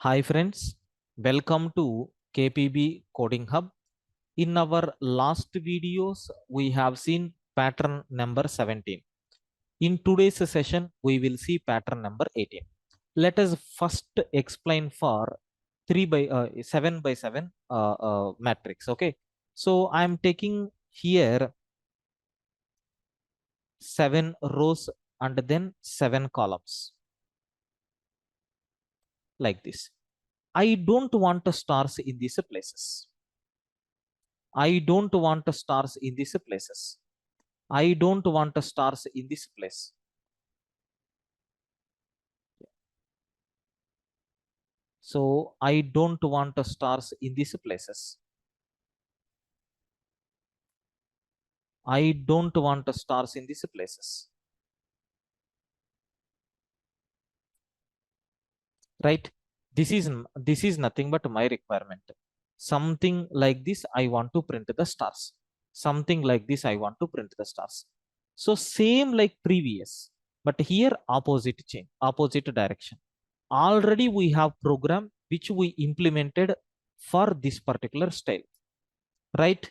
Hi friends, welcome to KPB Coding Hub. In our last videos, we have seen pattern number 17. In today's session, we will see pattern number 18. Let us first explain for 3 by 7 by 7 matrix. Okay, so I am taking here 7 rows and then 7 columns like this. I don't want stars in these places. I don't want stars in these places. I don't want stars in this place. So I don't want stars in these places. I don't want stars in these places. Right? This is nothing but my requirement. Something like this, I want to print the stars. Something like this, I want to print the stars. So same like previous, but here opposite change, opposite direction. Already we have program which we implemented for this particular style, right?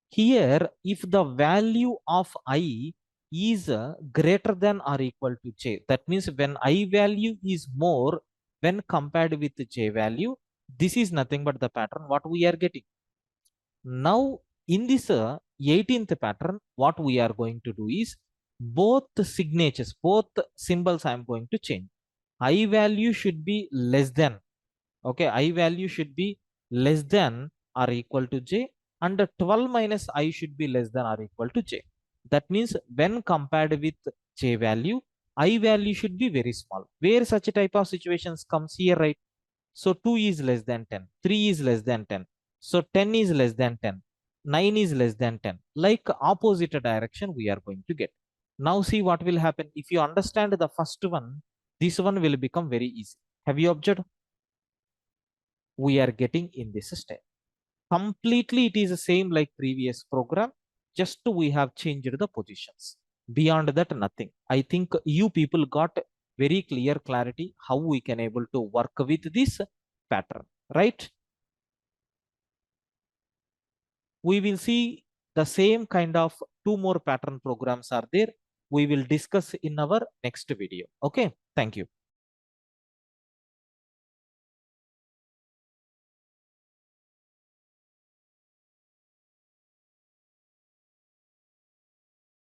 Here, if the value of I is greater than or equal to j, that means when I value is more when compared with j value, this is nothing but the pattern what we are getting. Now, in this 18th pattern, what we are going to do is both signatures, both symbols I am going to change. I value should be less than, okay, I value should be less than or equal to j, and 12 minus I should be less than or equal to j. That means when compared with j value, I value should be very small. Where such a type of situations comes here, right? So 2 is less than 10, 3 is less than 10. So 10 is less than 10, 9 is less than 10. Like opposite direction we are going to get. Now see what will happen. If you understand the first one, this one will become very easy. Have you observed? We are getting in this step. Completely it is the same like previous program, just we have changed the positions. Beyond that, nothing. I think you people got very clear clarity how we can able to work with this pattern, right? We will see the same kind of 2 more pattern programs are there. We will discuss in our next video. Okay, thank you.